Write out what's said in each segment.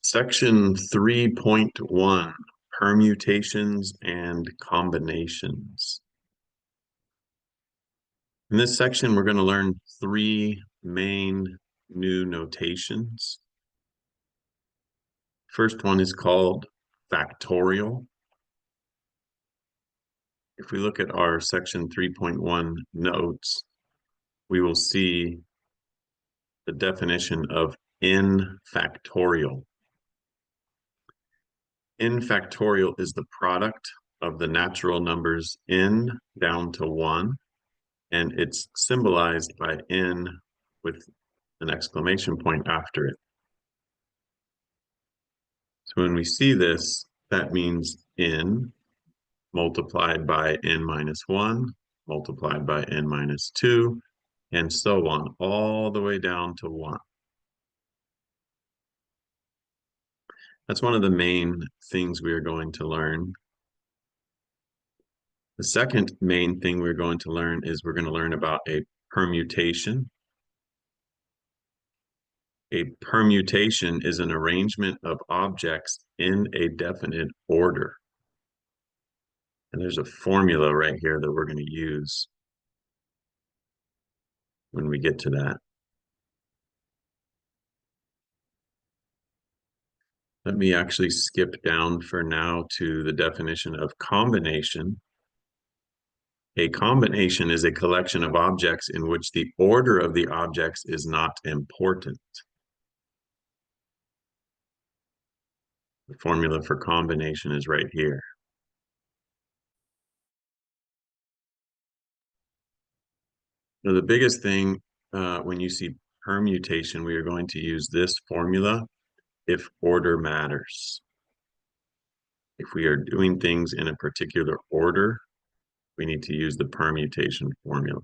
Section 3.1, Permutations and Combinations. In this section, we're going to learn three main new notations. First one is called factorial. If we look at our section 3.1 notes, we will see the definition of n factorial. N factorial is the product of the natural numbers n down to 1, and it's symbolized by n with an exclamation point after it. So when we see this, that means n multiplied by n minus 1, multiplied by n minus 2, and so on, all the way down to 1. That's one of the main things we are going to learn. The second main thing we're going to learn is we're going to learn about a permutation. A permutation is an arrangement of objects in a definite order. And there's a formula right here that we're going to use when we get to that. Let me actually skip down for now to the definition of combination. A combination is a collection of objects in which the order of the objects is not important. The formula for combination is right here. Now, the biggest thing when you see permutation, we are going to use this formula if order matters. If we are doing things in a particular order, we need to use the permutation formula.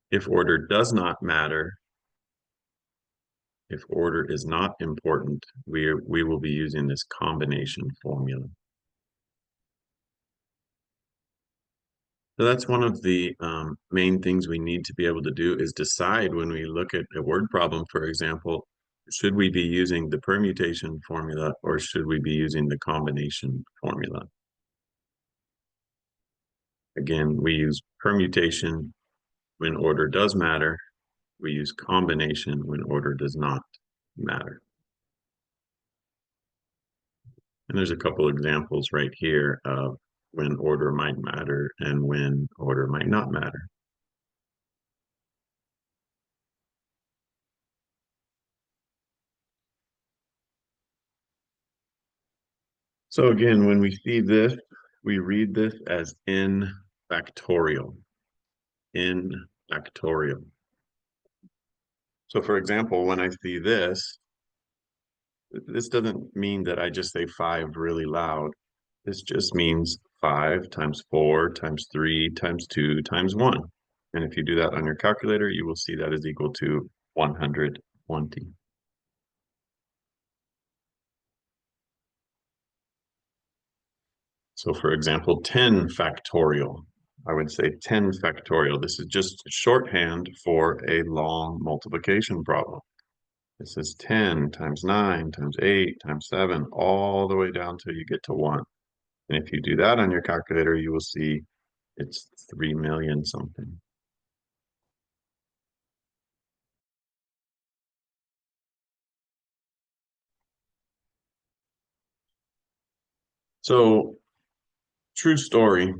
If order does not matter, if order is not important, we will be using this combination formula. So that's one of the main things we need to be able to do is decide when we look at a word problem, for example, should we be using the permutation formula or should we be using the combination formula? Again, we use permutation when order does matter. We use combination when order does not matter. And there's a couple examples right here of when order might matter and when order might not matter. So again, when we see this, we read this as n factorial. N factorial. So for example, when I see this doesn't mean that I just say 5 really loud. This just means 5 times 4 times 3 times 2 times 1. And if you do that on your calculator, you will see that is equal to 120. So for example, 10 factorial. I would say 10 factorial. This is just shorthand for a long multiplication problem. This is 10 times 9 times 8 times 7, all the way down till you get to 1. And if you do that on your calculator, you will see it's 3 million something. So, true story.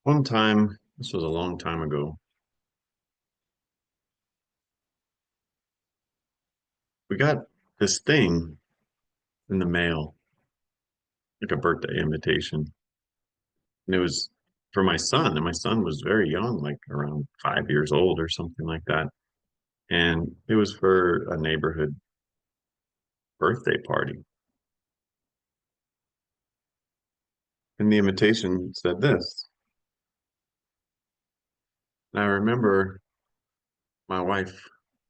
One time, this was a long time ago, we got this thing in the mail, like a birthday invitation. And it was for my son, and my son was very young, like around 5 years old or something like that. And it was for a neighborhood birthday party. And the invitation said this. And I remember my wife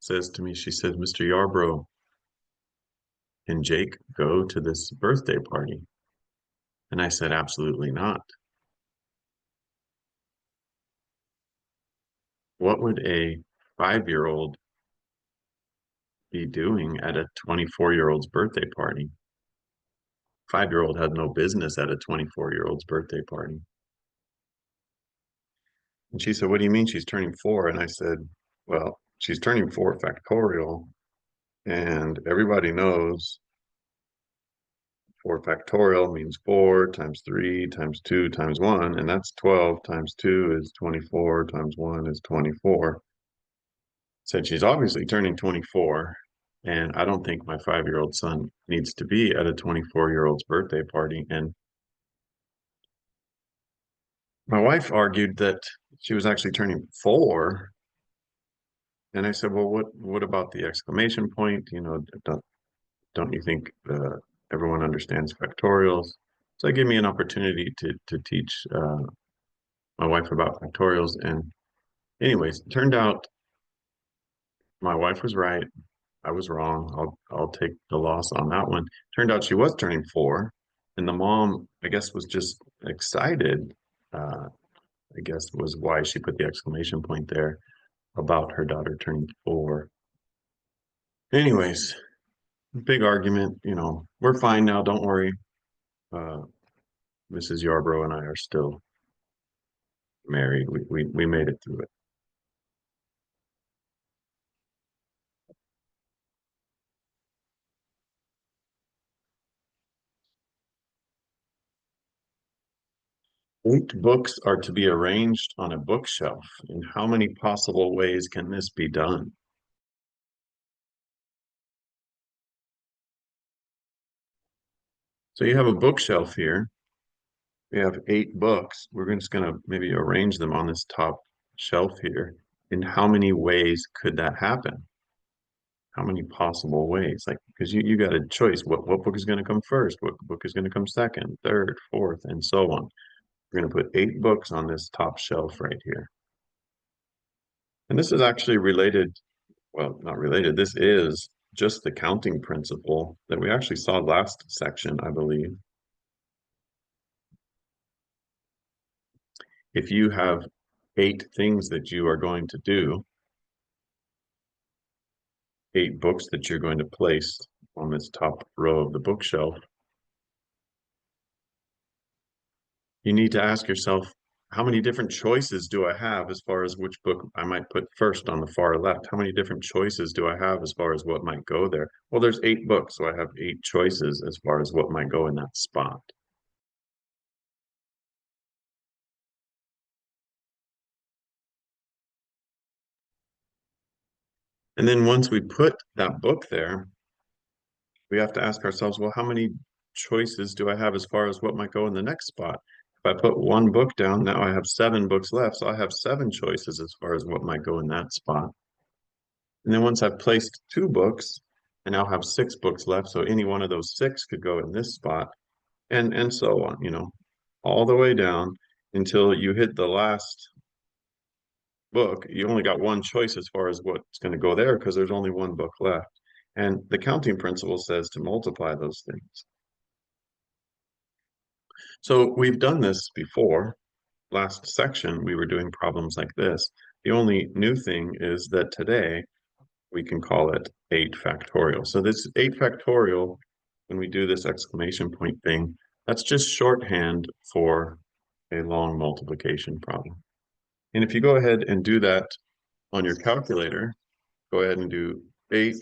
says to me, she says, Mr. Yarbrough, can Jake go to this birthday party? And I said, absolutely not. What would a 5-year-old be doing at a 24-year-old's birthday party? 5-year-old had no business at a 24-year-old's birthday party. And she said, "What do you mean she's turning 4?" And I said, "Well, she's turning 4 factorial, and everybody knows 4 factorial means 4 times 3 times 2 times 1, and that's 12 times 2 is 24 times 1 is 24." Said she's obviously turning 24, and I don't think my 5-year-old son needs to be at a 24-year-old's birthday party. And my wife argued that she was actually turning 4. And I said, "Well, what about the exclamation point? Don't you think everyone understands factorials?" So it gave me an opportunity to teach my wife about factorials. And anyways, it turned out my wife was right. I was wrong. I'll take the loss on that one. Turned out she was turning 4, and the mom, I guess, was just excited. I guess was why she put the exclamation point there about her daughter turning 4. Anyways, big argument. We're fine now. Don't worry. Uh, Mrs. Yarbrough and I are still married. We made it through it. Eight books are to be arranged on a bookshelf. In how many possible ways can this be done? So you have a bookshelf here. We have 8 books. We're just going to maybe arrange them on this top shelf here. In how many ways could that happen? How many possible ways? Like, because you got a choice. What book is going to come first? What book is going to come second, third, fourth, and so on. We're going to put 8 books on this top shelf right here. And this is actually related, well, not related. This is just the counting principle that we actually saw last section, I believe. If you have 8 things that you are going to do, 8 books that you're going to place on this top row of the bookshelf, you need to ask yourself, how many different choices do I have as far as which book I might put first on the far left? How many different choices do I have as far as what might go there? Well, there's 8 books, so I have 8 choices as far as what might go in that spot. And then once we put that book there, we have to ask ourselves, well, how many choices do I have as far as what might go in the next spot? If I put 1 book down, now I have 7 books left. So I have 7 choices as far as what might go in that spot. And then once I've placed 2 books, I now have 6 books left. So any one of those 6 could go in this spot, and so on, all the way down until you hit the last book. You only got one choice as far as what's going to go there because there's only 1 book left. And the counting principle says to multiply those things. So we've done this before. Last section, we were doing problems like this. The only new thing is that today we can call it 8 factorial. So this 8 factorial, when we do this exclamation point thing, that's just shorthand for a long multiplication problem. And if you go ahead and do that on your calculator, go ahead and do 8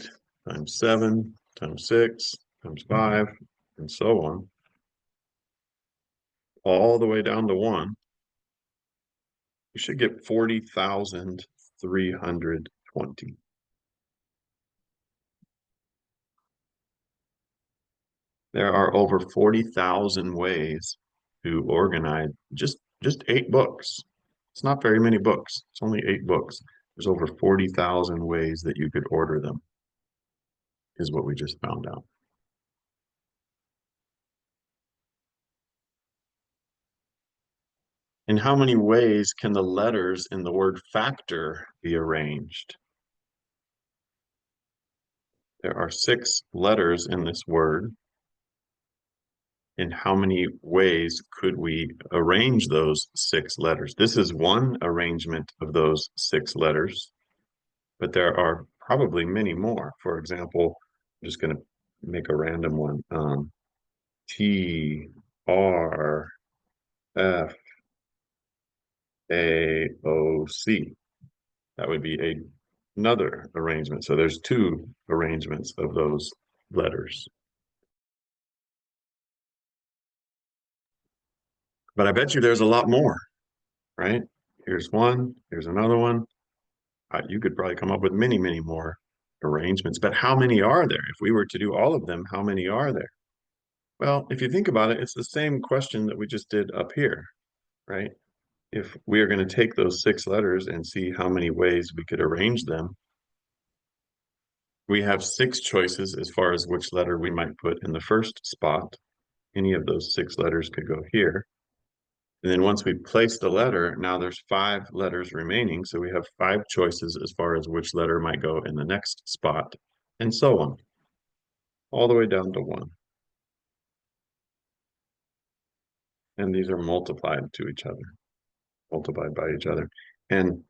times 7 times 6 times 5, and so on, all the way down to 1, you should get 40,320. There are over 40,000 ways to organize just 8 books. It's not very many books. It's only 8 books. There's over 40,000 ways that you could order them, is what we just found out. In how many ways can the letters in the word factor be arranged? There are 6 letters in this word. In how many ways could we arrange those 6 letters? This is one arrangement of those 6 letters, but there are probably many more. For example, I'm just going to make a random one. T R F A O C. That would be another arrangement. So there's two arrangements of those letters. But I bet you there's a lot more, right? Here's one, here's another one. You could probably come up with many, many more arrangements. But how many are there? If we were to do all of them, how many are there? Well, if you think about it, it's the same question that we just did up here, right? If we are going to take those six letters and see how many ways we could arrange them, we have six choices as far as which letter we might put in the first spot. Any of those six letters could go here. And then once we place the letter, now there's five letters remaining. So we have five choices as far as which letter might go in the next spot, and so on, all the way down to one. And these are multiplied to each other, multiplied by each other. And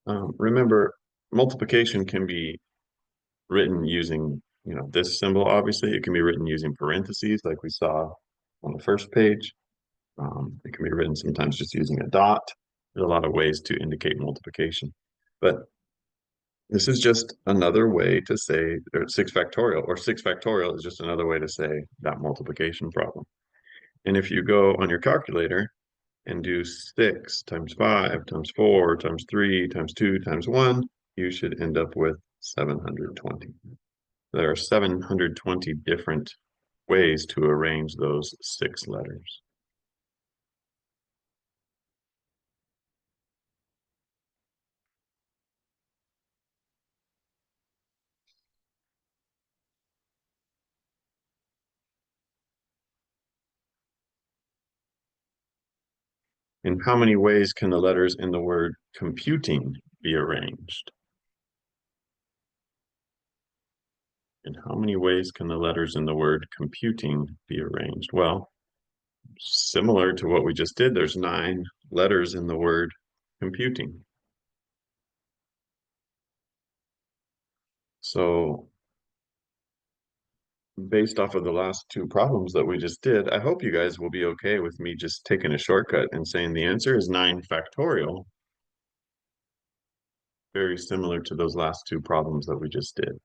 remember, multiplication can be written using, this symbol, obviously. It can be written using parentheses like we saw on the first page. It can be written sometimes just using a dot. There's a lot of ways to indicate multiplication. But this is just another way to say 6 factorial, or 6 factorial is just another way to say that multiplication problem. And if you go on your calculator and do 6 times 5 times 4 times 3 times 2 times 1, you should end up with 720. There are 720 different ways to arrange those 6 letters. In how many ways can the letters in the word computing be arranged? In how many ways can the letters in the word computing be arranged? Well, similar to what we just did, there's 9 letters in the word computing. So based off of the last 2 problems that we just did, I hope you guys will be okay with me just taking a shortcut and saying the answer is 9 factorial. Very similar to those last 2 problems that we just did.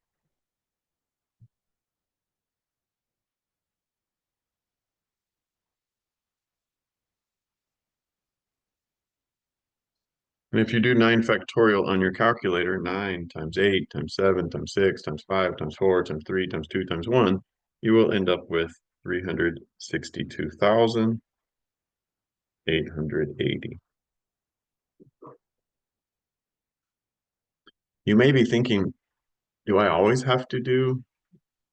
And if you do 9 factorial on your calculator, 9 times 8 times 7 times 6 times 5 times 4 times 3 times 2 times 1, you will end up with 362,880. You may be thinking, do I always have to do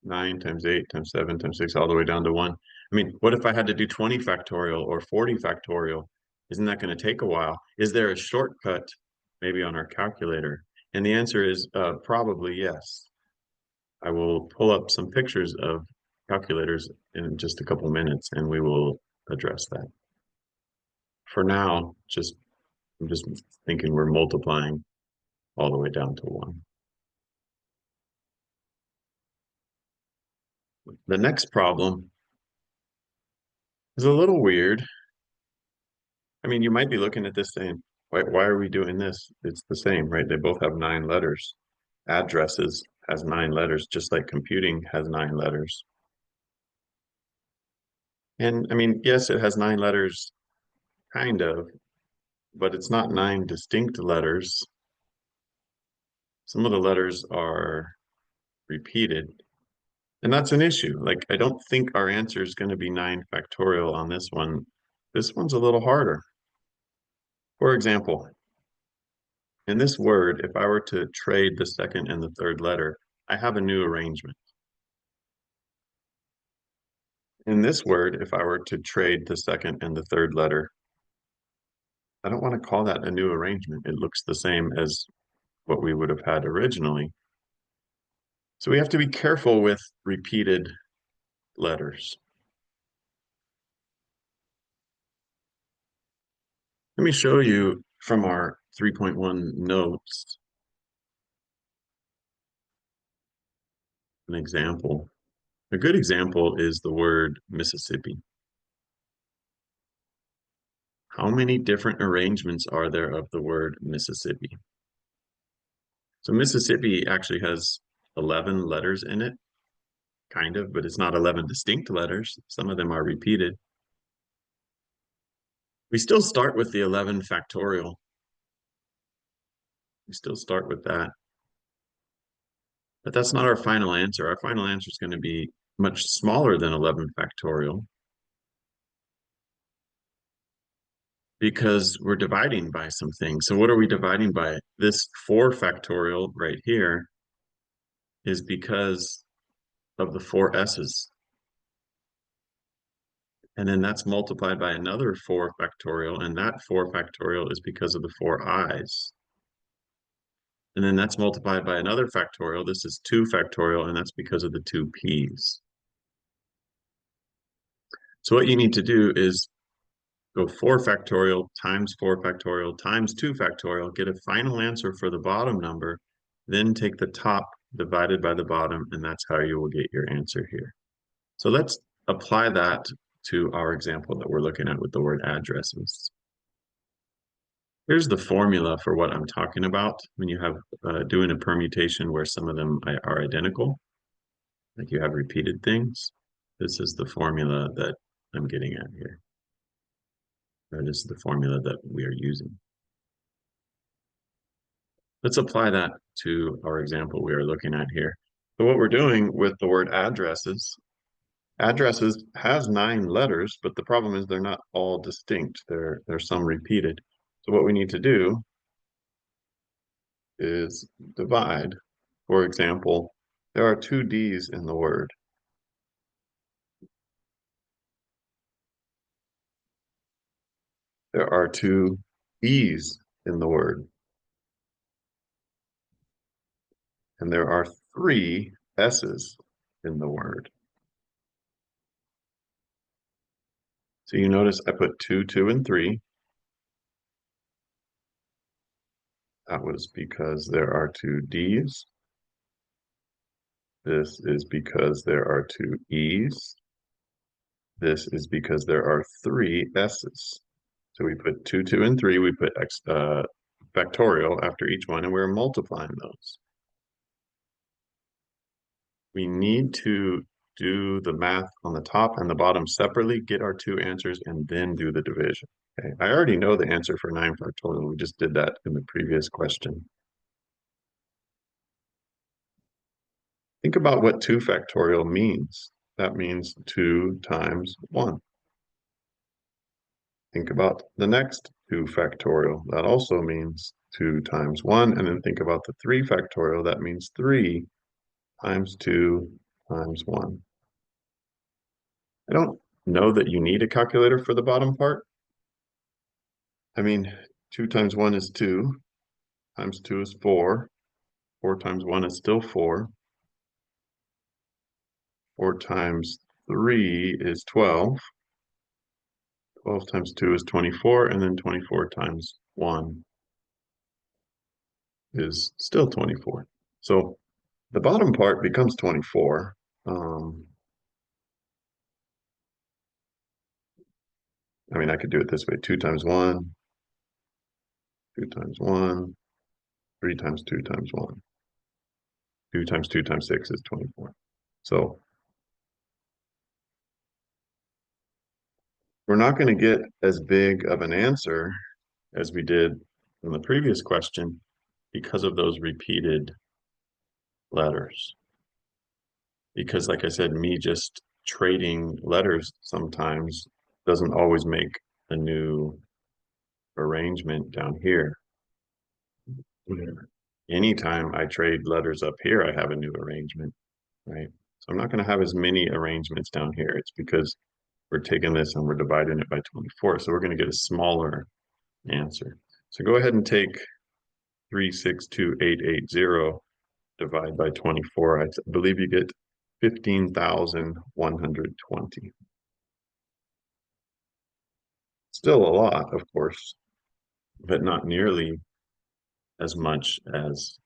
9 times 8 times 7 times 6 all the way down to 1? I mean, what if I had to do 20 factorial or 40 factorial? Isn't that going to take a while? Is there a shortcut maybe on our calculator? And the answer is probably yes. I will pull up some pictures of calculators in just a couple minutes and we will address that. For now, I'm just thinking we're multiplying all the way down to 1. The next problem is a little weird. I mean, you might be looking at this saying, why are we doing this? It's the same, right? They both have 9 letters. Addresses has 9 letters, just like computing has 9 letters. And I mean, yes, it has 9 letters, kind of, but it's not 9 distinct letters. Some of the letters are repeated, and that's an issue. Like, I don't think our answer is going to be 9 factorial on this one. This one's a little harder. For example, in this word, if I were to trade the second and the third letter, I have a new arrangement. In this word, if I were to trade the second and the third letter, I don't want to call that a new arrangement. It looks the same as what we would have had originally. So we have to be careful with repeated letters. Let me show you from our 3.1 notes an example. A good example is the word Mississippi. How many different arrangements are there of the word Mississippi? So Mississippi actually has 11 letters in it, kind of, but it's not 11 distinct letters. Some of them are repeated. We still start with the 11 factorial. We still start with that. But that's not our final answer. Our final answer is going to be much smaller than 11 factorial because we're dividing by something. So what are we dividing by? This 4 factorial right here is because of the 4 s's. And then that's multiplied by another 4 factorial, and that 4 factorial is because of the 4 i's. And then that's multiplied by another factorial. This is 2 factorial, and that's because of the 2 p's. So what you need to do is go 4 factorial times 4 factorial times 2 factorial, get a final answer for the bottom number, then take the top divided by the bottom, and that's how you will get your answer here. So let's apply that to our example that we're looking at with the word addresses. Here's the formula for what I'm talking about when you have doing a permutation where some of them are identical, like you have repeated things. This is the formula that I'm getting at here. Or this is the formula that we are using. Let's apply that to our example we are looking at here. So what we're doing with the word addresses has 9 letters, but the problem is they're not all distinct. There's some repeated. So what we need to do is divide. For example, there are 2 D's in the word. There are 2 E's in the word. And there are 3 S's in the word. So you notice I put 2, 2, and 3. That was because there are 2 D's. This is because there are 2 E's. This is because there are 3 S's. So we put 2, 2, and 3. We put factorial after each one, and we're multiplying those. We need to do the math on the top and the bottom separately, get our 2 answers, and then do the division. Okay, I already know the answer for 9 factorial. We just did that in the previous question. Think about what 2 factorial means. That means 2 times 1. Think about the next 2 factorial. That also means 2 times 1. And then think about the 3 factorial. That means 3 times 2 times 1. I don't know that you need a calculator for the bottom part. I mean, 2 times 1 is 2, times 2 is 4, 4 times 1 is still 4, 4 times 3 is 12, 12 times 2 is 24, and then 24 times 1 is still 24. So the bottom part becomes 24. I mean, I could do it this way, 2 times 1, 2 times 1, 3 times 2 times 1. 2 times 2 times 6 is 24. So we're not going to get as big of an answer as we did in the previous question because of those repeated letters. Because like I said, me just trading letters sometimes doesn't always make a new arrangement down here. Anytime I trade letters up here, I have a new arrangement, right? So I'm not going to have as many arrangements down here. It's because we're taking this and we're dividing it by 24. So we're going to get a smaller answer. So go ahead and take 362880 divide by 24. I believe you get 15,120. Still a lot, of course, but not nearly as much as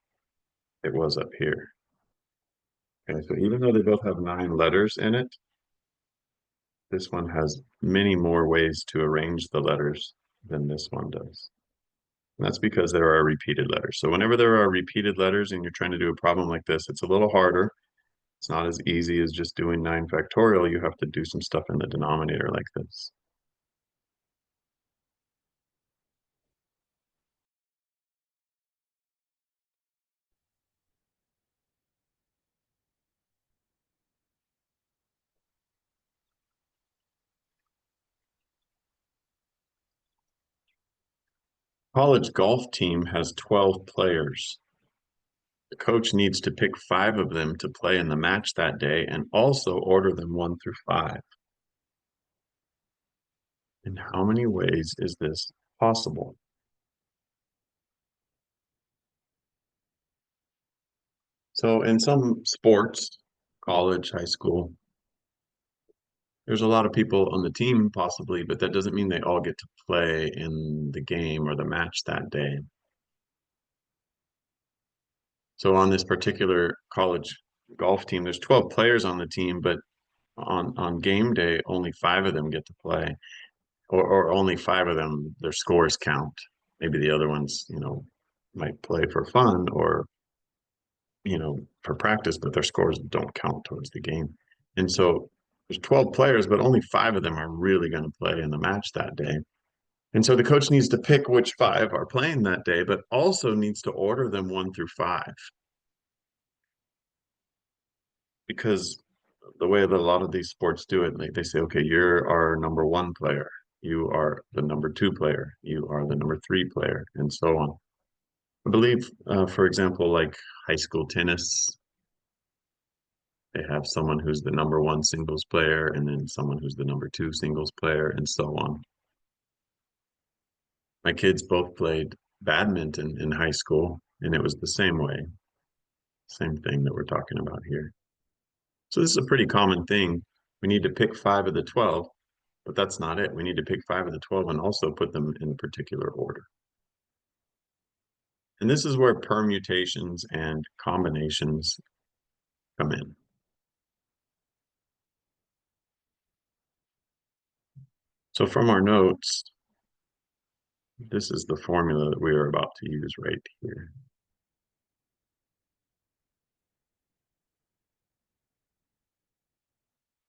it was up here. Okay, so even though they both have 9 letters in it, this one has many more ways to arrange the letters than this one does. And that's because there are repeated letters. So whenever there are repeated letters and you're trying to do a problem like this, it's a little harder. It's not as easy as just doing 9 factorial. You have to do some stuff in the denominator like this. College golf team has 12 players. The coach needs to pick 5 of them to play in the match that day and also order them 1 through 5. In how many ways is this possible? So in some sports, college, high school, there's a lot of people on the team possibly, but that doesn't mean they all get to play in the game or the match that day. So on this particular college golf team, there's 12 players on the team, but on game day, only 5 of them get to play, or only 5 of them, their scores count. Maybe the other ones, might play for fun or, for practice, but their scores don't count towards the game. And so there's 12 players, but only 5 of them are really going to play in the match that day. And so the coach needs to pick which 5 are playing that day, but also needs to order them 1 through 5. Because the way that a lot of these sports do it, like they say, okay, you're our number 1 player, you are the number 2 player, you are the number 3 player, and so on. I believe, for example, like high school tennis, they have someone who's the number 1 singles player and then someone who's the number 2 singles player, and so on. My kids both played badminton in high school, and it was the same way, same thing that we're talking about here. So this is a pretty common thing. We need to pick 5 of the 12, but that's not it. We need to pick 5 of the 12 and also put them in a particular order. And this is where permutations and combinations come in. So from our notes, this is the formula that we are about to use right here.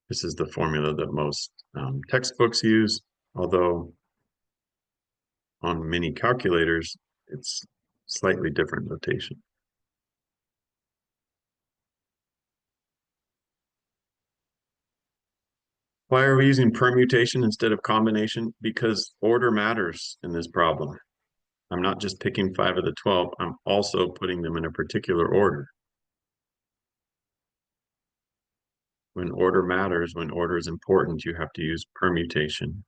This is the formula that most textbooks use, although on many calculators, it's slightly different notation. Why are we using permutation instead of combination? Because order matters in this problem. I'm not just picking 5 of the 12, I'm also putting them in a particular order. When order matters, when order is important, you have to use permutation.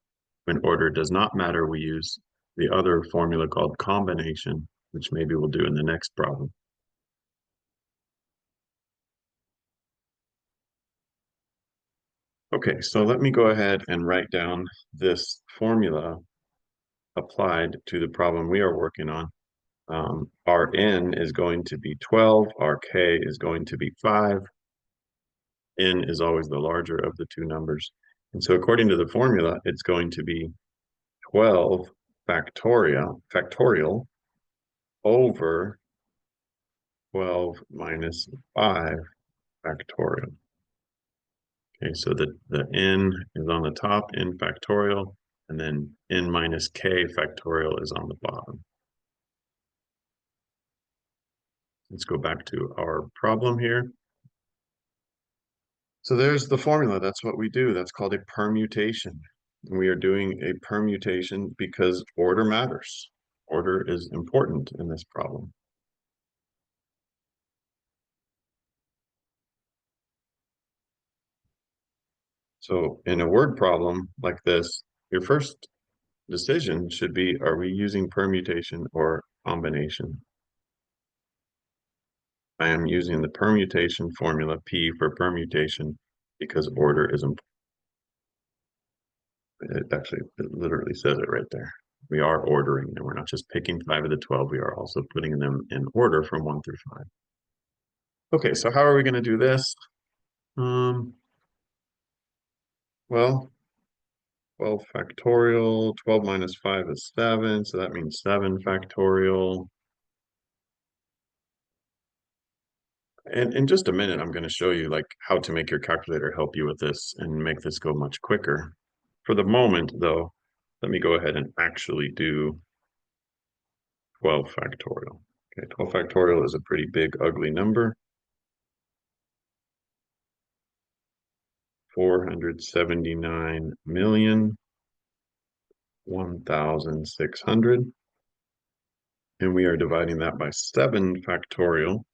When order does not matter, we use the other formula called combination, which maybe we'll do in the next problem. Okay, so let me go ahead and write down this formula applied to the problem we are working on. Our n is going to be 12, our k is going to be 5. N is always the larger of the 2 numbers. And so according to the formula, it's going to be 12 factorial over 12 minus 5 factorial. Okay, so the n is on the top, n factorial, and then n minus k factorial is on the bottom. Let's go back to our problem here. So there's the formula. That's what we do. That's called a permutation. And we are doing a permutation because order matters. Order is important in this problem. So in a word problem like this, your first decision should be, are we using permutation or combination? I am using the permutation formula, P for permutation, because order is important. It literally says it right there. We are ordering, and we're not just picking 5 of the 12, we are also putting them in order from 1 through 5. Okay, so how are we going to do this? Um, well, 12 factorial, 12 minus 5 is 7, so that means 7 factorial. And in just a minute, I'm going to show you like how to make your calculator help you with this and make this go much quicker. For the moment, though, let me go ahead and actually do 12 factorial. Okay, 12 factorial is a pretty big, ugly number. 479,001,600. And we are dividing that by 7 factorial,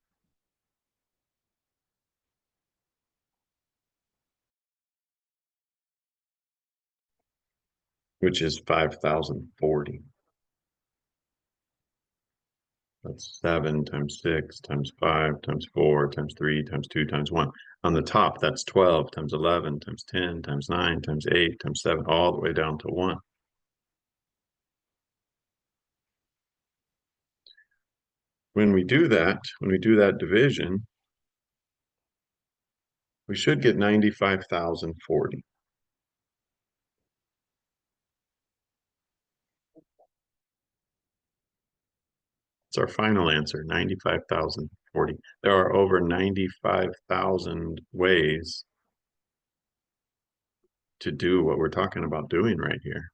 which is 5,040. That's 7 times 6 times 5 times 4 times 3 times 2 times 1. On the top, that's 12 times 11 times 10 times 9 times 8 times 7, all the way down to 1. When we do that division, we should get 95,040. It's our final answer, 95,040. There are over 95,000 ways to do what we're talking about doing right here.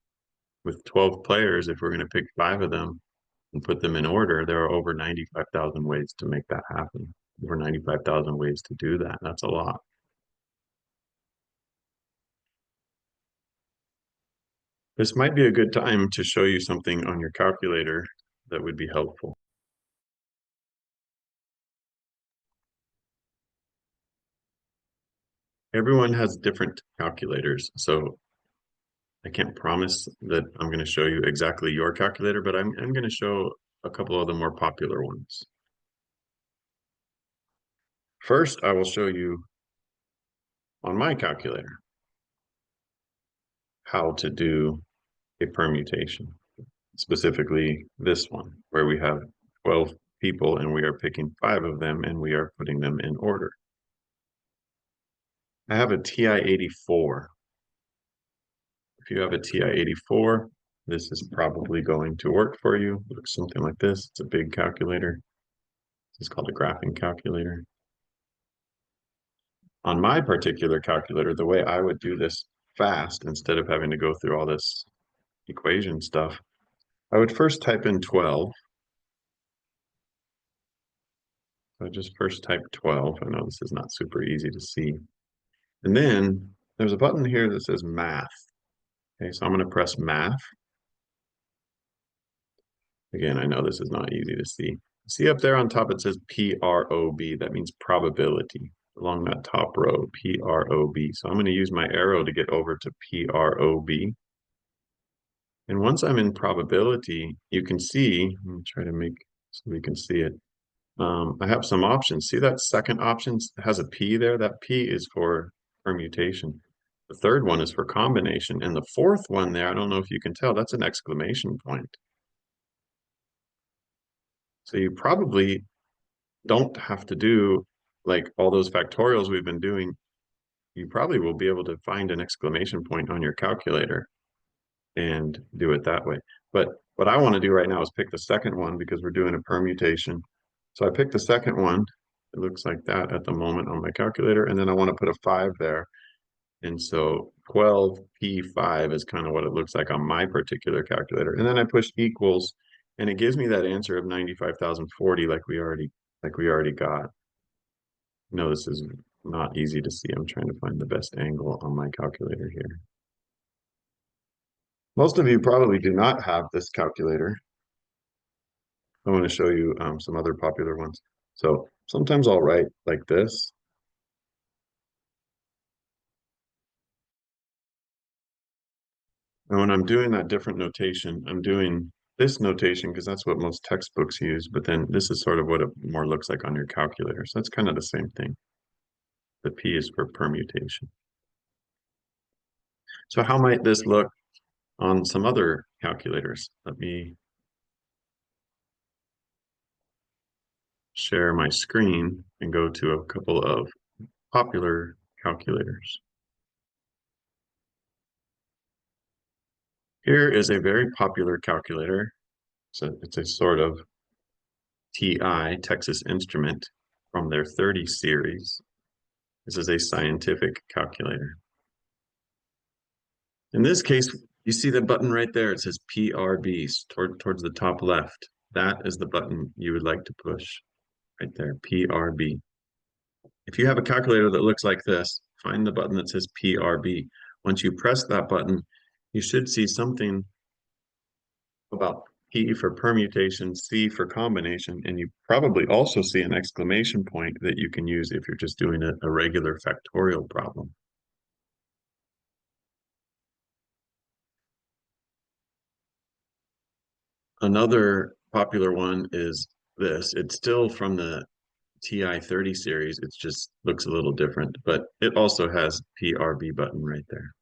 With 12 players, if we're going to pick 5 of them and put them in order, there are over 95,000 ways to make that happen. Over 95,000 ways to do that. That's a lot. This might be a good time to show you something on your calculator that would be helpful. Everyone has different calculators, so I can't promise that I'm going to show you exactly your calculator, but I'm going to show a couple of the more popular ones. First, I will show you on my calculator how to do a permutation, specifically this one, where we have 12 people and we are picking 5 of them and we are putting them in order. I have a TI-84. If you have a TI-84, this is probably going to work for you. It looks something like this. It's a big calculator. It's called a graphing calculator. On my particular calculator, the way I would do this fast, instead of having to go through all this equation stuff, I would first type in 12. So I just first type 12. I know this is not super easy to see. And then there's a button here that says math. Okay, so I'm going to press math. Again, I know this is not easy to see. See up there on top, it says PROB. That means probability along that top row, PROB. So I'm going to use my arrow to get over to PROB. And once I'm in probability, you can see, let me try to make so we can see it. I have some options. See that second option has a P there? That P is for permutation. The third one is for combination. And the fourth one there, I don't know if you can tell, that's an exclamation point. So you probably don't have to do like all those factorials we've been doing. You probably will be able to find an exclamation point on your calculator and do it that way. But what I want to do right now is pick the second one because we're doing a permutation. So I picked the second one. It looks like that at the moment on my calculator. And then I want to put a 5 there. And so 12P5 is kind of what it looks like on my particular calculator. And then I push equals, and it gives me that answer of 95,040 like we already got. No, this is not easy to see. I'm trying to find the best angle on my calculator here. Most of you probably do not have this calculator. I want to show you some other popular ones. So sometimes I'll write like this. And when I'm doing that different notation, I'm doing this notation because that's what most textbooks use, but then this is sort of what it more looks like on your calculator. So that's kind of the same thing. The P is for permutation. So how might this look on some other calculators? Let me share my screen and go to a couple of popular calculators. Here is a very popular calculator. So it's a sort of TI, Texas Instrument, from their 30 series. This is a scientific calculator. In this case, you see the button right there. It says PRB towards the top left. That is the button you would like to push right there, PRB. If you have a calculator that looks like this, find the button that says PRB. Once you press that button, you should see something about P for permutation, C for combination, and you probably also see an exclamation point that you can use if you're just doing a regular factorial problem. Another popular one is this. It's still from the TI 30 series. It just looks a little different, but it also has PRB button right there.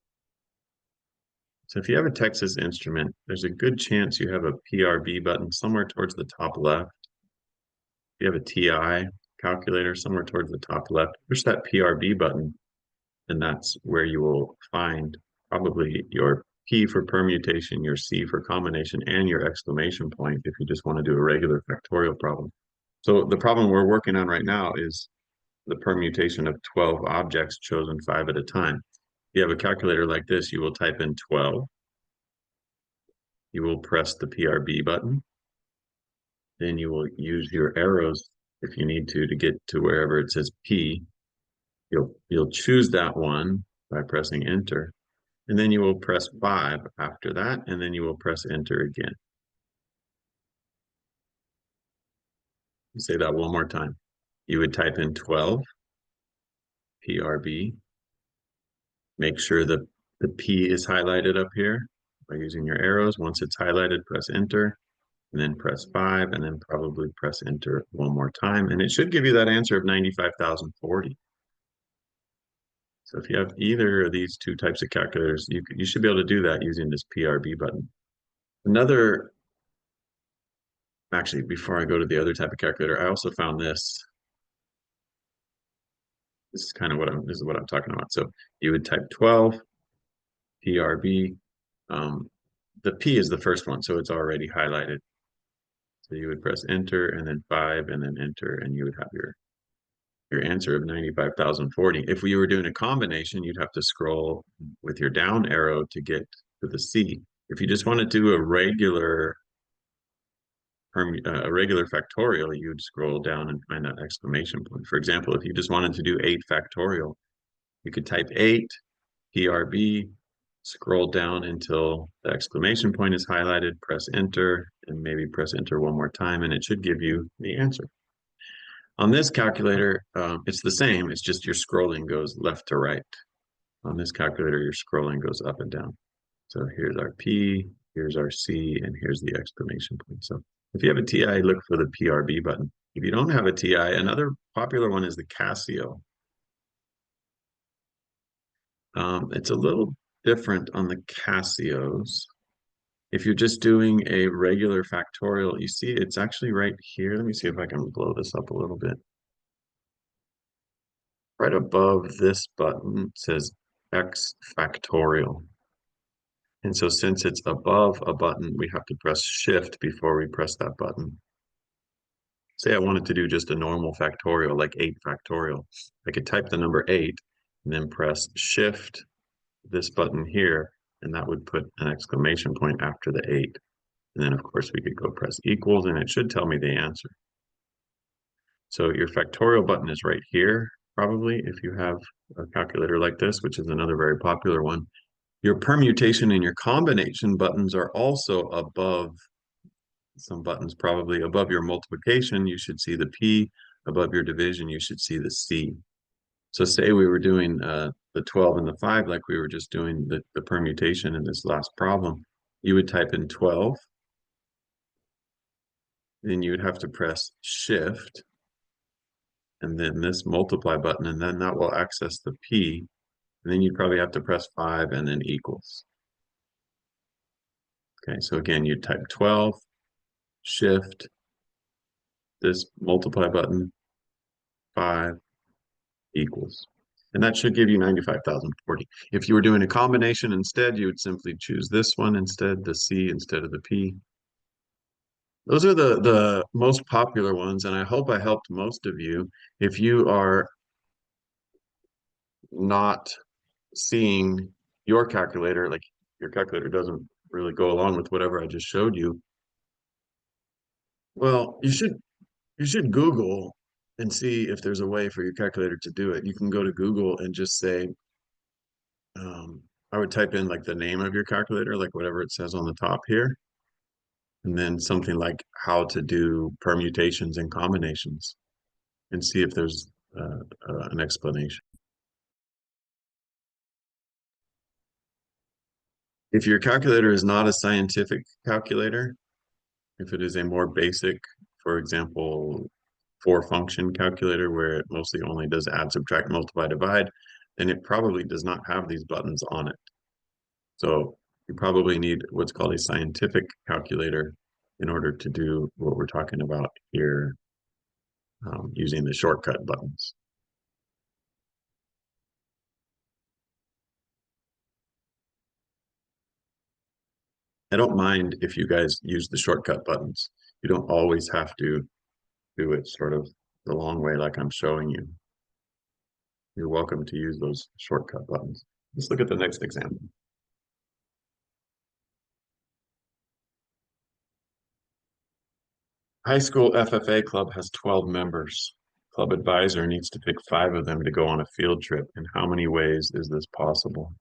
So if you have a Texas Instrument, there's a good chance you have a PRB button somewhere towards the top left. If you have a TI calculator somewhere towards the top left, push that PRB button, and that's where you will find probably your P for permutation, your C for combination, and your exclamation point if you just want to do a regular factorial problem. So the problem we're working on right now is the permutation of 12 objects chosen 5 at a time. If you have a calculator like this, you will type in 12. You will press the PRB button. Then you will use your arrows if you need to get to wherever it says P. You'll choose that one by pressing enter. And then you will press 5 after that, and then you will press enter again. Say that one more time. You would type in 12, PRB. Make sure that the P is highlighted up here by using your arrows. Once it's highlighted, press enter, and then press 5, and then probably press enter one more time. And it should give you that answer of 95,040. So if you have either of these two types of calculators, you should be able to do that using this PRB button. Actually, before I go to the other type of calculator, I also found this. This is kind of this is what I'm talking about. So you would type 12, PRB. The P is the first one, so it's already highlighted. So you would press enter and then 5 and then enter, and you would have your answer of 95,040. If we were doing a combination, you'd have to scroll with your down arrow to get to the C. If you just want to do a regular factorial, you'd scroll down and find that exclamation point. For example, if you just wanted to do 8 factorial, you could type 8, PRB, scroll down until the exclamation point is highlighted, press enter, and maybe press enter one more time, and it should give you the answer. On this calculator, it's the same. It's just your scrolling goes left to right. On this calculator, your scrolling goes up and down. So here's our P, here's our C, and here's the exclamation point. So if you have a TI, look for the PRB button. If you don't have a TI, another popular one is the Casio. It's a little different on the Casios. If you're just doing a regular factorial, you see it's actually right here. Let me see if I can blow this up a little bit. Right above this button says X factorial. And so since it's above a button, we have to press shift before we press that button. Say I wanted to do just a normal factorial, like 8 factorial. I could type the number 8 and then press shift, this button here, and that would put an exclamation point after the 8. And then of course we could go press equals and it should tell me the answer. So your factorial button is right here, probably, if you have a calculator like this, which is another very popular one. Your permutation and your combination buttons are also above some buttons, probably above your multiplication. You should see the P. Above your division, you should see the C. So say we were doing the 12 and the 5, like we were just doing the permutation in this last problem. You would type in 12. Then you would have to press shift and then this multiply button, and then that will access the P. And then you'd probably have to press 5 and then equals. Okay, so again, you type 12, shift, this multiply button, 5 equals. And that should give you 95,040. If you were doing a combination instead, you would simply choose this one instead, the C instead of the P. Those are the most popular ones, and I hope I helped most of you. If you are not seeing your calculator, like your calculator doesn't really go along with whatever I just showed you, well, you should Google and see if there's a way for your calculator to do it. You can go to Google and just say, I would type in like the name of your calculator, like whatever it says on the top here, and then something like how to do permutations and combinations and see if there's an explanation. If your calculator is not a scientific calculator, if it is a more basic, for example, four function calculator where it mostly only does add, subtract, multiply, divide, then it probably does not have these buttons on it. So you probably need what's called a scientific calculator in order to do what we're talking about here using the shortcut buttons. I don't mind if you guys use the shortcut buttons. You don't always have to do it sort of the long way like I'm showing you. You're welcome to use those shortcut buttons. Let's look at the next example. High school FFA club has 12 members. Club advisor needs to pick 5 of them to go on a field trip. In how many ways is this possible?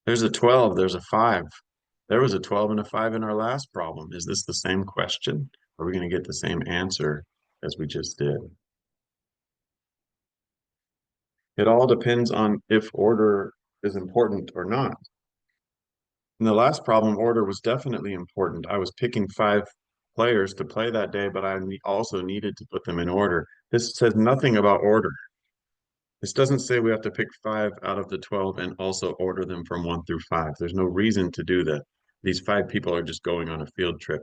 There's a 12, there's a 5. There was a 12 and a 5 in our last problem. Is this the same question? Are we going to get the same answer as we just did? It all depends on if order is important or not. In the last problem, order was definitely important. I was picking 5 players to play that day, but I also needed to put them in order. This says nothing about order. This doesn't say we have to pick 5 out of the 12 and also order them from 1 through 5. There's no reason to do that. These 5 people are just going on a field trip.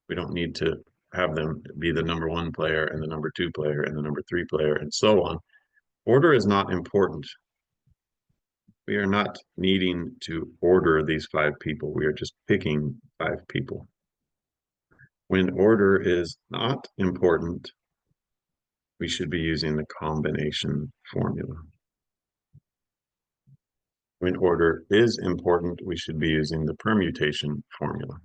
We don't need to have them be the number 1 player and the number 2 player and the number 3 player and so on. Order is not important. We are not needing to order these 5 people. We are just picking 5 people. When order is not important, we should be using the combination formula. When order is important, we should be using the permutation formula.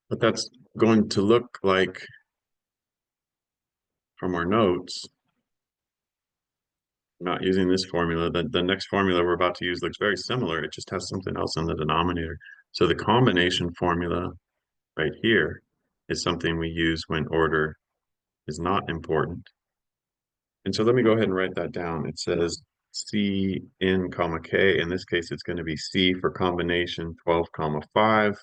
But that's going to look like, from our notes, not using this formula, the next formula we're about to use looks very similar. It just has something else in the denominator. So the combination formula right here is something we use when order is not important. And so let me go ahead and write that down. It says C n comma K. In this case, it's going to be C for combination 12 comma 5.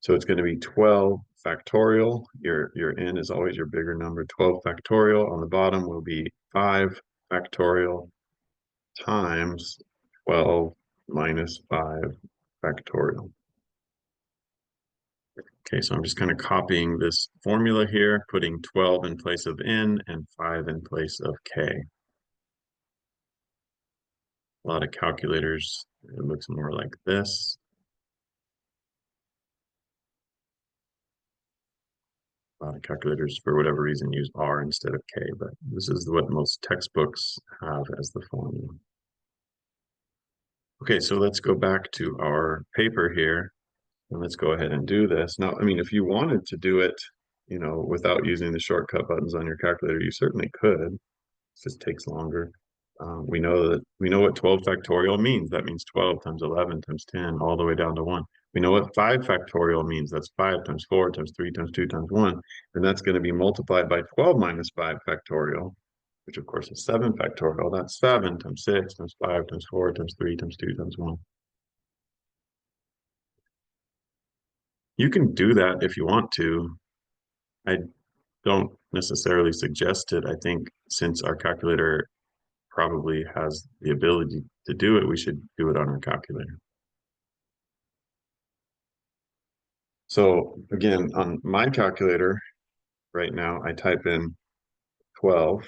So it's going to be 12 factorial. Your n is always your bigger number. 12 factorial. On the bottom will be 5 factorial times 12 minus 5 factorial. Okay, so I'm just kind of copying this formula here, putting 12 in place of n and 5 in place of k. A lot of calculators, it looks more like this. A lot of calculators, for whatever reason, use R instead of K, but this is what most textbooks have as the formula. Okay, so let's go back to our paper here, and let's go ahead and do this. Now, I mean, if you wanted to do it, without using the shortcut buttons on your calculator, you certainly could. It just takes longer. We know what 12 factorial means. That means 12 times 11 times 10, all the way down to 1. We know what 5 factorial means. That's 5 times 4 times 3 times 2 times 1. And that's going to be multiplied by 12 minus 5 factorial, which of course is 7 factorial. That's 7 times 6 times 5 times 4 times 3 times 2 times 1. You can do that if you want to. I don't necessarily suggest it. I think since our calculator probably has the ability to do it, we should do it on our calculator. So again, on my calculator right now, I type in 12,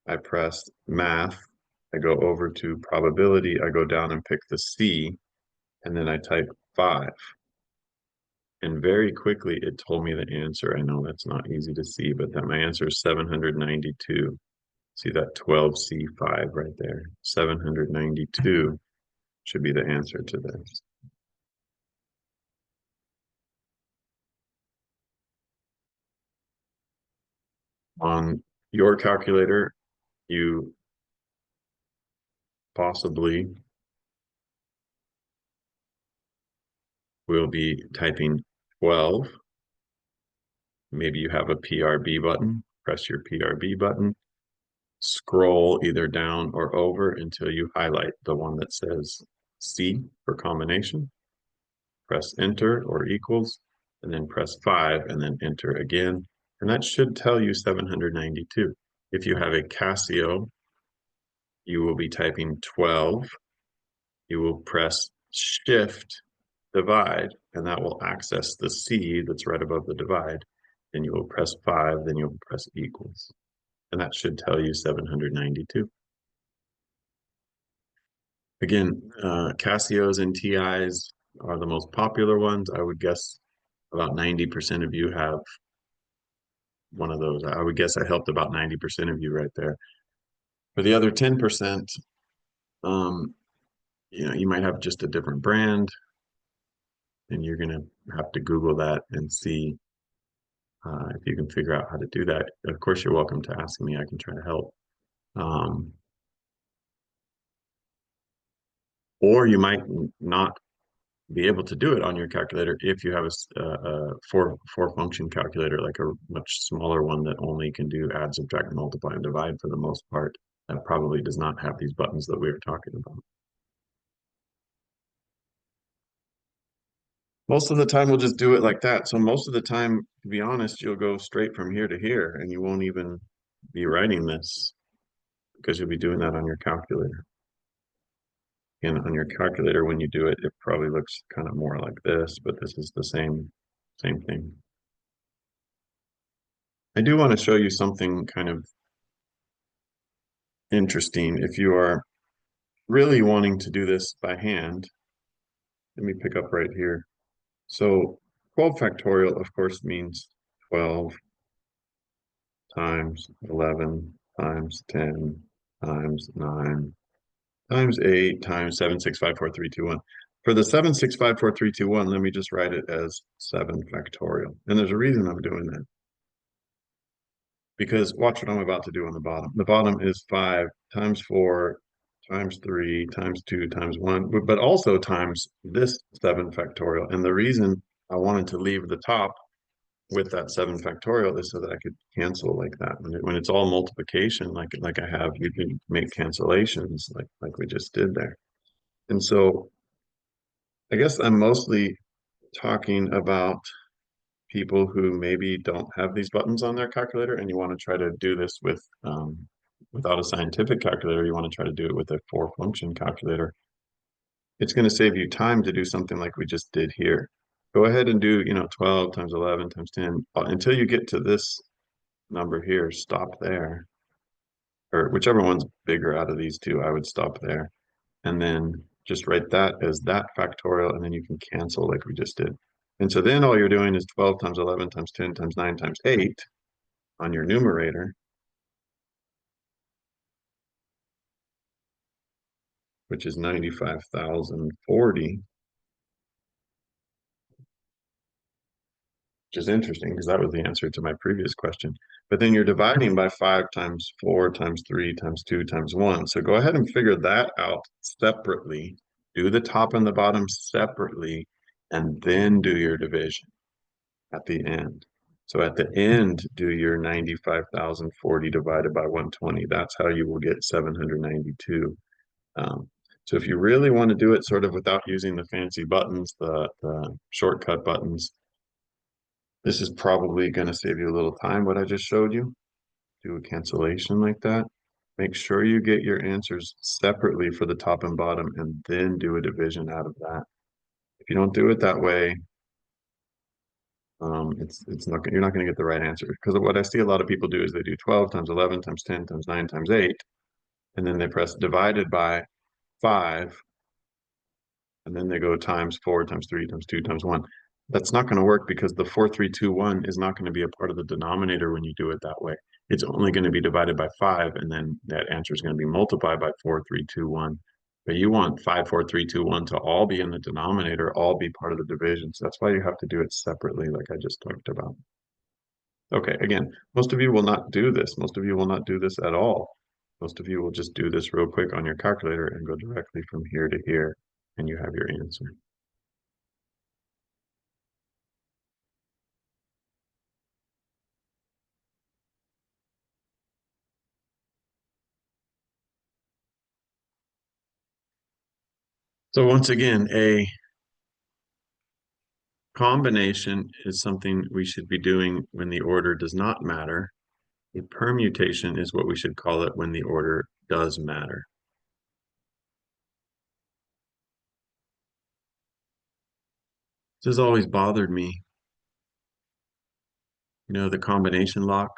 I press math, I go over to probability, I go down and pick the C, and then I type 5. And very quickly it told me the answer. I know that's not easy to see, but that my answer is 792. See that 12C5 right there? 792 should be the answer to this. On your calculator, you possibly will be typing 12. Maybe you have a PRB button. Press your PRB button. Scroll either down or over until you highlight the one that says C for combination. Press enter or equals, and then press 5 and then enter again. And that should tell you 792. If you have a Casio, you will be typing 12. You will press shift divide, and that will access the C that's right above the divide. Then you will press 5, then you'll press equals. And that should tell you 792. Again, Casios and TIs are the most popular ones. I would guess about 90% of you have one of those. I would guess I helped about 90% of you right there. For the other 10%, you might have just a different brand, and you're going to have to Google that and see if you can figure out how to do that. Of course, you're welcome to ask me. I can try to help. Or you might not be able to do it on your calculator if you have a four function calculator, like a much smaller one that only can do add, subtract, multiply, and divide for the most part. That probably does not have these buttons that we were talking about. Most of the time we'll just do it like that. So most of the time, to be honest, you'll go straight from here to here and you won't even be writing this because you'll be doing that on your calculator. And on your calculator, when you do it, it probably looks kind of more like this, but this is the same thing. I do want to show you something kind of interesting. If you are really wanting to do this by hand, let me pick up right here. So 12 factorial, of course, means 12 times 11 times 10 times 9 times 8 times 7, 6, 5, 4, 3, 2, 1. For the 7, 6, 5, 4, 3, 2, 1, let me just write it as 7 factorial. And there's a reason I'm doing that. Because watch what I'm about to do on the bottom. The bottom is 5 times 4 times 3 times 2 times 1, but also times this 7 factorial. And the reason I wanted to leave the top with that 7 factorial is so that I could cancel like that. When it's all multiplication, like I have, you can make cancellations like we just did there. And so I guess I'm mostly talking about people who maybe don't have these buttons on their calculator and you want to try to do this with without a scientific calculator, you want to try to do it with a four function calculator. It's going to save you time to do something like we just did here. Go ahead and do, 12 times 11 times 10 until you get to this number here. Stop there, or whichever one's bigger out of these two, I would stop there. And then just write that as that factorial, and then you can cancel like we just did. And so then all you're doing is 12 times 11 times 10 times 9 times 8 on your numerator, which is 95,040, which is interesting because that was the answer to my previous question. But then you're dividing by 5 times 4 times 3 times 2 times 1. So go ahead and figure that out separately. Do the top and the bottom separately, and then do your division at the end. So at the end, do your 95,040 divided by 120. That's how you will get 792. So if you really want to do it sort of without using the fancy buttons, the shortcut buttons, this is probably going to save you a little time, what I just showed you. Do a cancellation like that. Make sure you get your answers separately for the top and bottom, and then do a division out of that. If you don't do it that way, It's not you're not going to get the right answer because what I see a lot of people do is they do 12 times 11 times 10 times 9 times 8, and then they press divided by 5, and then they go times 4 times 3 times 2 times 1. That's not going to work because the 4, 3, 2, 1 is not going to be a part of the denominator when you do it that way. It's only going to be divided by 5, and then that answer is going to be multiplied by 4, 3, 2, 1. But you want 5, 4, 3, 2, 1 to all be in the denominator, all be part of the division. So that's why you have to do it separately, like I just talked about. Okay, again, most of you will not do this. Most of you will not do this at all. Most of you will just do this real quick on your calculator and go directly from here to here, and you have your answer. So once again, a combination is something we should be doing when the order does not matter. A permutation is what we should call it when the order does matter. This has always bothered me. You know, the combination lock.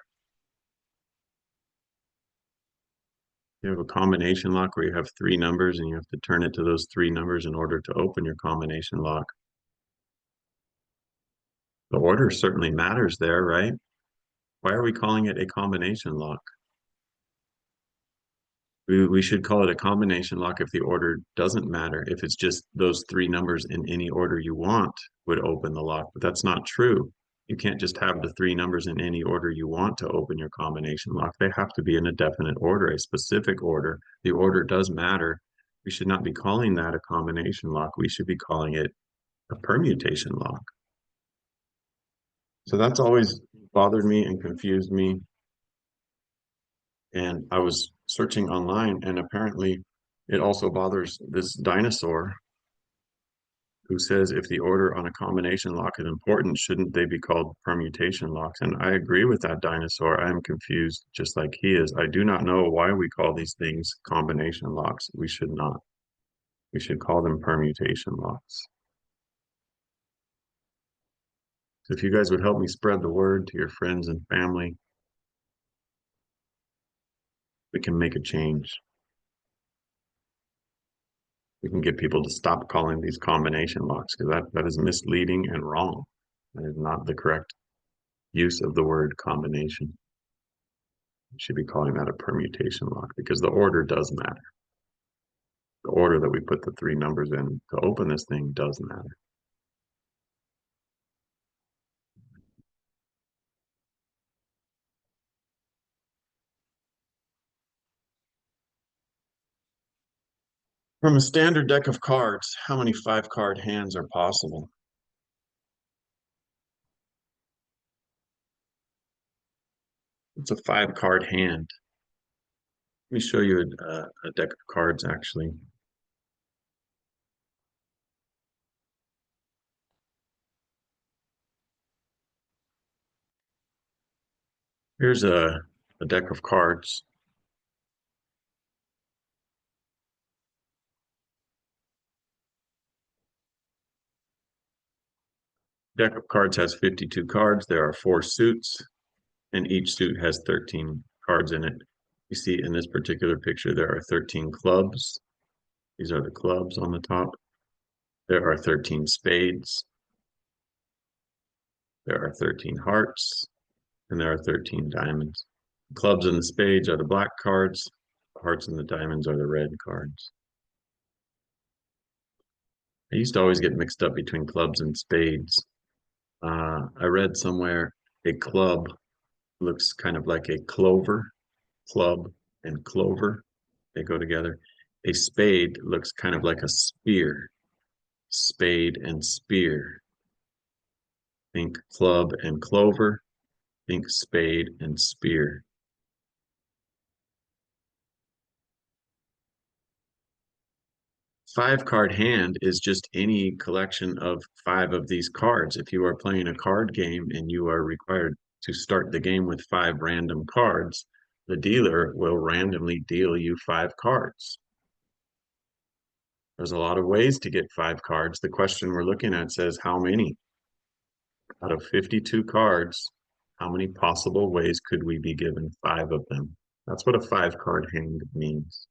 You have a combination lock where you have three numbers and you have to turn it to those three numbers in order to open your combination lock. The order certainly matters there, right? Why are we calling it a combination lock? We should call it a combination lock if the order doesn't matter. If it's just those three numbers in any order you want would open the lock, but that's not true. You can't just have the three numbers in any order you want to open your combination lock. They have to be in a definite order, a specific order. The order does matter. We should not be calling that a combination lock. We should be calling it a permutation lock. So that's always bothered me and confused me. And I was searching online, and apparently it also bothers this dinosaur who says if the order on a combination lock is important, shouldn't they be called permutation locks? And I agree with that dinosaur. I am confused just like he is. I do not know why we call these things combination locks. We should not. We should call them permutation locks. So if you guys would help me spread the word to your friends and family, we can make a change. We can get people to stop calling these combination locks because that is misleading and wrong. That is not the correct use of the word combination. We should be calling that a permutation lock because the order does matter. The order that we put the three numbers in to open this thing does matter. From a standard deck of cards, how many five-card hands are possible? It's a five-card hand. Let me show you a deck of cards, actually. Here's a deck of cards. Deck of cards has 52 cards. There are four suits, and each suit has 13 cards in it. You see in this particular picture, there are 13 clubs. These are the clubs on the top. There are 13 spades. There are 13 hearts, and there are 13 diamonds. The clubs and the spades are the black cards. The hearts and the diamonds are the red cards. I used to always get mixed up between clubs and spades. I read somewhere a club looks kind of like a clover, club and clover. They go together. A spade looks kind of like a spear, spade and spear. Think club and clover. Think spade and spear. Five card hand is just any collection of five of these cards. If you are playing a card game and you are required to start the game with five random cards, the dealer will randomly deal you five cards. There's a lot of ways to get five cards. The question we're looking at says how many? Out of 52 cards, how many possible ways could we be given 5 of them? That's what a 5-card hand means.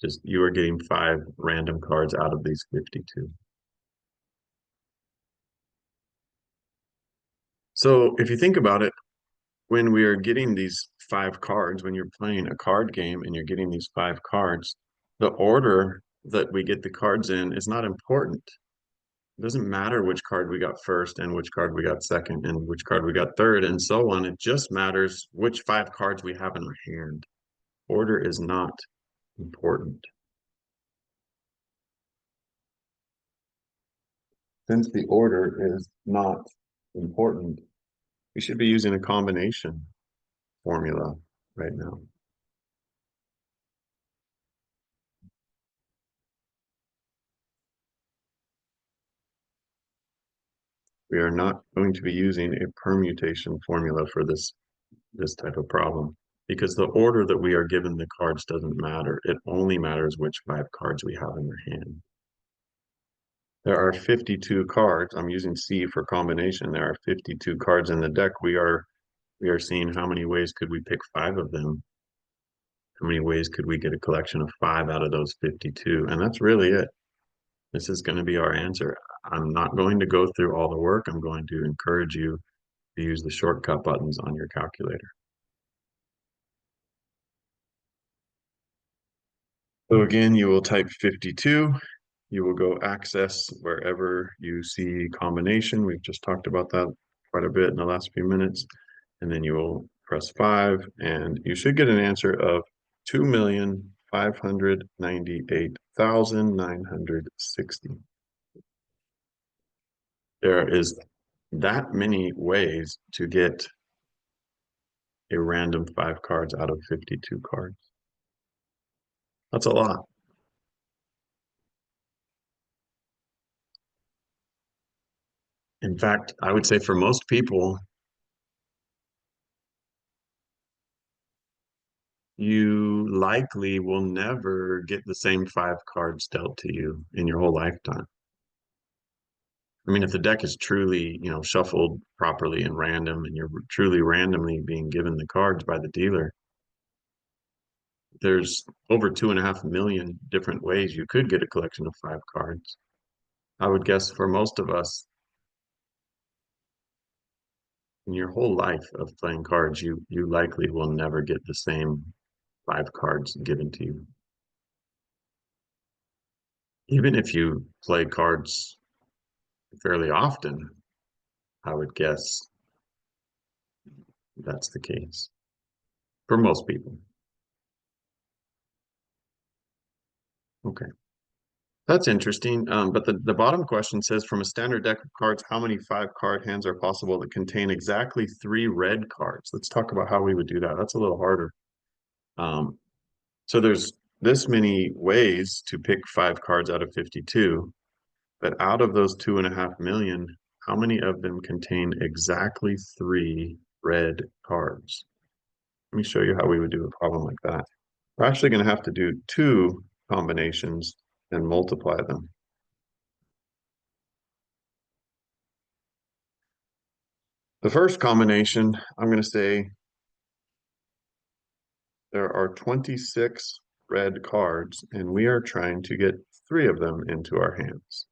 Just you are getting 5 random cards out of these 52. So if you think about it, when we are getting these 5 cards, when you're playing a card game and you're getting these 5 cards, the order that we get the cards in is not important. It doesn't matter which card we got first and which card we got second and which card we got third and so on. It just matters which 5 cards we have in our hand. Order is not important. Since the order is not important, we should be using a combination formula right now. We are not going to be using a permutation formula for this type of problem because the order that we are given the cards doesn't matter. It only matters which 5 cards we have in our hand. There are 52 cards. I'm using C for combination. There are 52 cards in the deck. We are seeing how many ways could we pick 5 of them. How many ways could we get a collection of 5 out of those 52? And that's really it. This is going to be our answer. I'm not going to go through all the work. I'm going to encourage you to use the shortcut buttons on your calculator. So again, you will type 52. You will go access wherever you see combination. We've just talked about that quite a bit in the last few minutes. And then you will press 5, and you should get an answer of 2,598,960. There is that many ways to get a random 5 cards out of 52 cards. That's a lot. In fact, I would say for most people, you likely will never get the same 5 cards dealt to you in your whole lifetime. I mean, if the deck is truly, shuffled properly and random, and you're truly randomly being given the cards by the dealer, there's over 2.5 million different ways you could get a collection of 5 cards. I would guess for most of us, in your whole life of playing cards, you likely will never get the same 5 cards given to you. Even if you play cards fairly often, I would guess that's the case for most people. Okay. That's interesting. But the bottom question says, from a standard deck of cards, how many 5-card hands are possible that contain exactly 3 red cards? Let's talk about how we would do that. That's a little harder. So there's this many ways to pick 5 cards out of 52, but out of those 2.5 million, how many of them contain exactly 3 red cards? Let me show you how we would do a problem like that. We're actually going to have to do 2 combinations and multiply them. The first combination, I'm going to say there are 26 red cards, and we are trying to get 3 of them into our hands.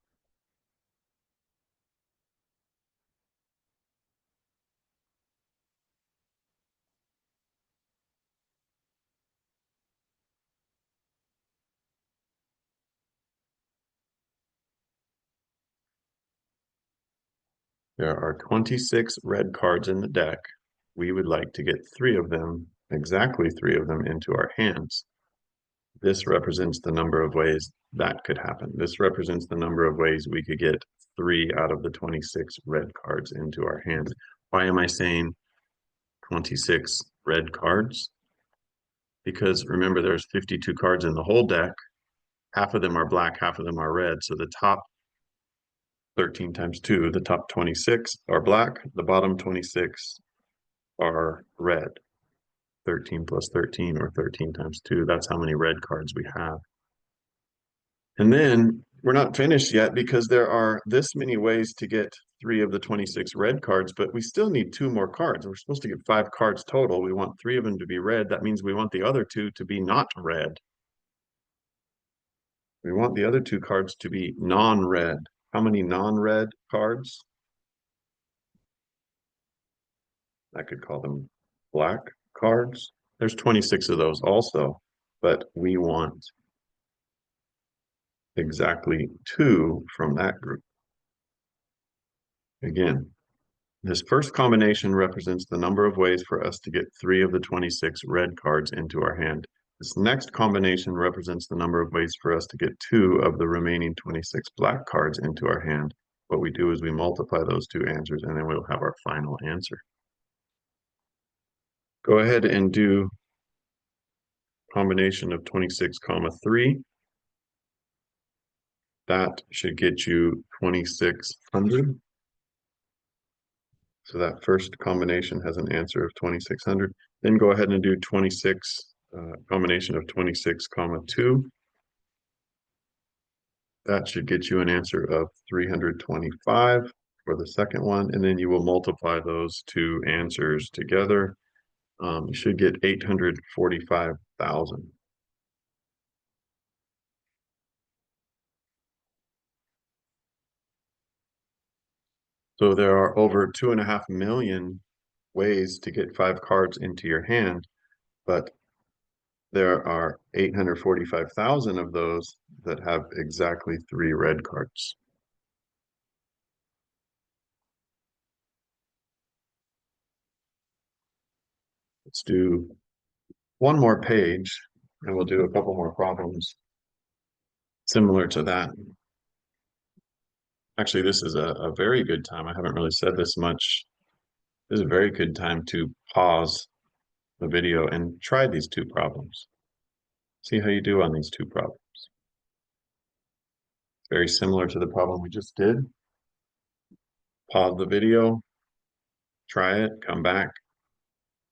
There are 26 red cards in the deck. We would like to get 3 of them, exactly 3 of them, into our hands. This represents the number of ways that could happen. This represents the number of ways we could get 3 out of the 26 red cards into our hands. Why am I saying 26 red cards? Because remember, there's 52 cards in the whole deck. Half of them are black, half of them are red. So the top 13 times 2, the top 26 are black, the bottom 26 are red. 13 plus 13, or 13 times 2, that's how many red cards we have. And then we're not finished yet, because there are this many ways to get 3 of the 26 red cards, but we still need 2 more cards. We're supposed to get 5 cards total. We want 3 of them to be red. That means we want the other 2 to be not red. We want the other 2 cards to be non-red. How many non-red cards? I could call them black cards. There's 26 of those also, but we want exactly 2 from that group. Again, this first combination represents the number of ways for us to get 3 of the 26 red cards into our hand. This next combination represents the number of ways for us to get 2 of the remaining 26 black cards into our hand. What we do is we multiply those 2 answers, and then we'll have our final answer. Go ahead and do combination of 26 comma 3. That should get you 2600. So that first combination has an answer of 2600. Then go ahead and do 26, combination of 26 comma 2. That should get you an answer of 325 for the second one. And then you will multiply those 2 answers together. You should get 845,000. So there are over 2.5 million ways to get 5 cards into your hand, but there are 845,000 of those that have exactly 3 red cards. Let's do one more page, and we'll do a couple more problems similar to that. Actually, this is a very good time. I haven't really said this much. This is a very good time to pause the video and try these 2 problems. See how you do on these 2 problems. Very similar to the problem we just did. Pause the video, try it, come back,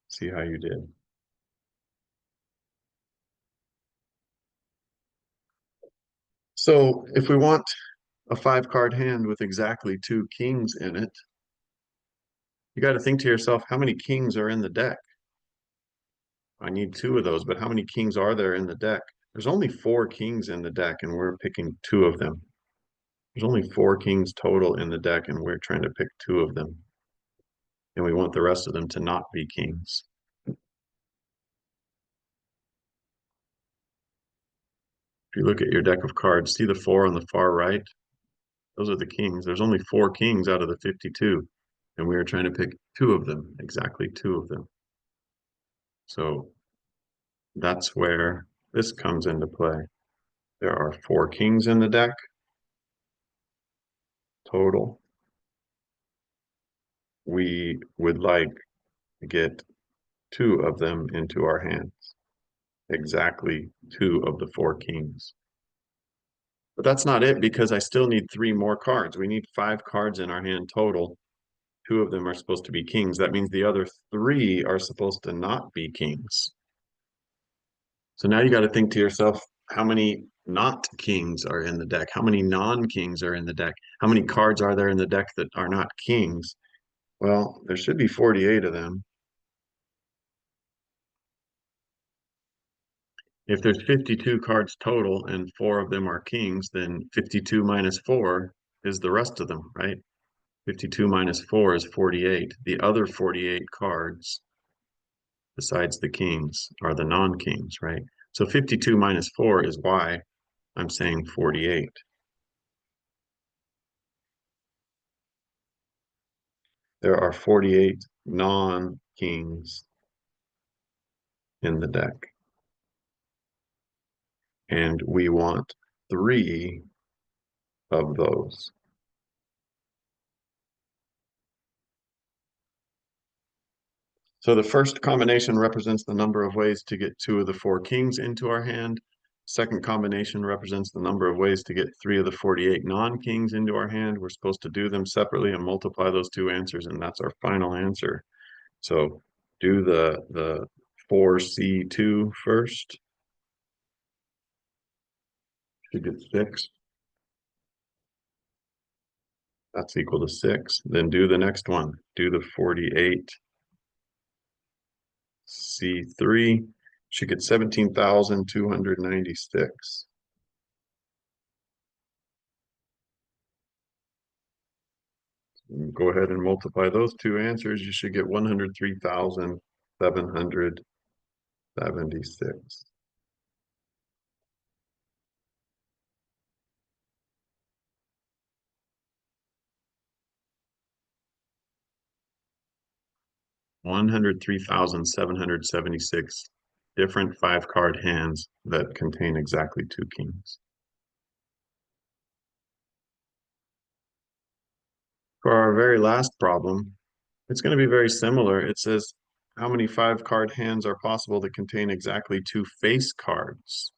see how you did. So if we want a 5-card hand with exactly 2 kings in it, you got to think to yourself, how many kings are in the deck? I need 2 of those, but how many kings are there in the deck? There's only 4 kings in the deck, and we're picking 2 of them. There's only 4 kings total in the deck, and we're trying to pick 2 of them. And we want the rest of them to not be kings. If you look at your deck of cards, see the 4 on the far right? Those are the kings. There's only 4 kings out of the 52, and we are trying to pick 2 of them, exactly 2 of them. So that's where this comes into play. There are 4 kings in the deck total. We would like to get 2 of them into our hands, exactly 2 of the 4 kings. But that's not it, because I still need 3 more cards. We need 5 cards in our hand total. 2 of them are supposed to be kings. That means the other 3 are supposed to not be kings. So now you got to think to yourself, how many not kings are in the deck? How many non-kings are in the deck? How many cards are there in the deck that are not kings? Well, there should be 48 of them. If there's 52 cards total and 4 of them are kings, then 52 minus 4 is the rest of them, right? 52 minus 4 is 48. The other 48 cards, besides the kings, are the non-kings, right? So 52 minus 4 is why I'm saying 48. There are 48 non-kings in the deck. And we want 3 of those. So the first combination represents the number of ways to get 2 of the 4 kings into our hand. Second combination represents the number of ways to get 3 of the 48 non-kings into our hand. We're supposed to do them separately and multiply those 2 answers, and that's our final answer. So do the 4C2 first. Should get 6. That's equal to 6. Then do the next one. Do the 48 C3. Should get 17,296. Go ahead and multiply those two answers. You should get 103,776. 103,776 different 5-card hands that contain exactly 2 kings. For our very last problem, it's going to be very similar. It says how many 5-card hands are possible that contain exactly 2 face cards?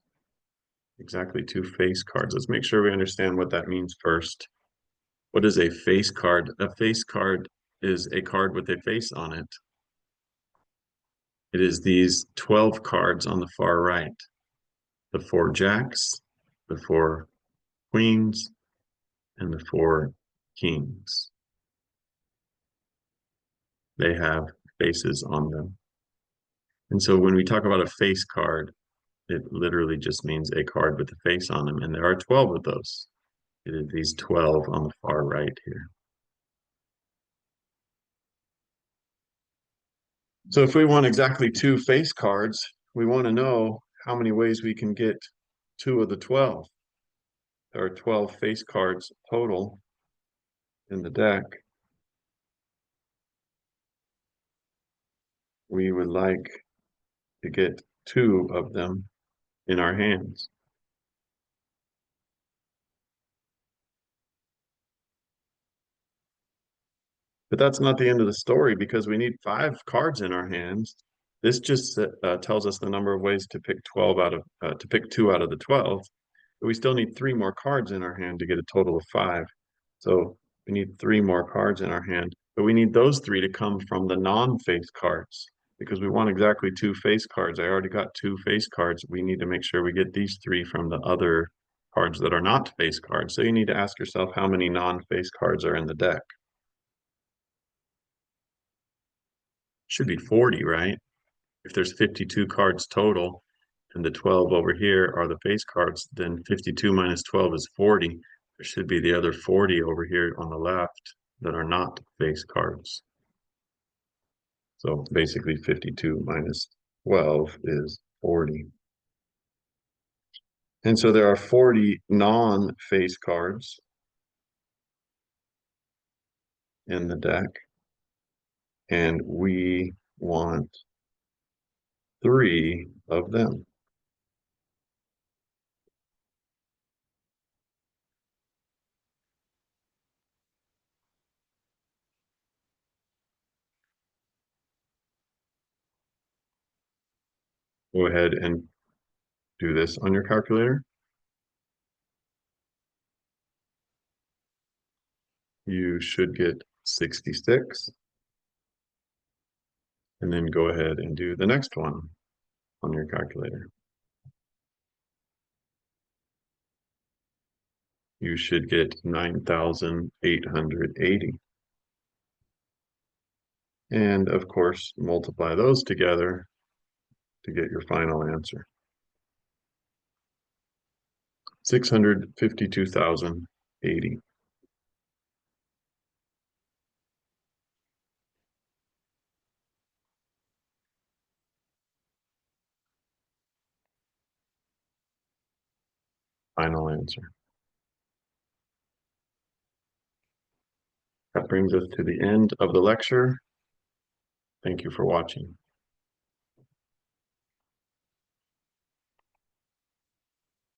Exactly 2 face cards. Let's make sure we understand what that means first. What is a face card? A face card is a card with a face on it. It is these 12 cards on the far right. The 4 jacks, the 4 queens, and the 4 kings. They have faces on them. And so when we talk about a face card, it literally just means a card with a face on them. And there are 12 of those. It is these 12 on the far right here. So if we want exactly 2 face cards, we want to know how many ways we can get 2 of the 12. There are 12 face cards total in the deck. We would like to get 2 of them in our hands. But that's not the end of the story because we need 5 cards in our hands. This just tells us the number of ways to pick 12 out of to pick 2 out of the 12. But we still need 3 more cards in our hand to get a total of 5. So we need 3 more cards in our hand, but we need those 3 to come from the non-face cards because we want exactly 2 face cards. I already got 2 face cards. We need to make sure we get these 3 from the other cards that are not face cards. So you need to ask yourself how many non-face cards are in the deck. Should be 40, right? If there's 52 cards total and the 12 over here are the face cards, then 52 minus 12 is 40. There should be the other 40 over here on the left that are not face cards. So basically 52 minus 12 is 40. And so there are 40 non-face cards in the deck, and we want 3 of them. Go ahead and do this on your calculator. You should get 66. And then go ahead and do the next one on your calculator. You should get 9,880. And of course, multiply those together to get your final answer. 652,080. Final answer. That brings us to the end of the lecture. Thank you for watching.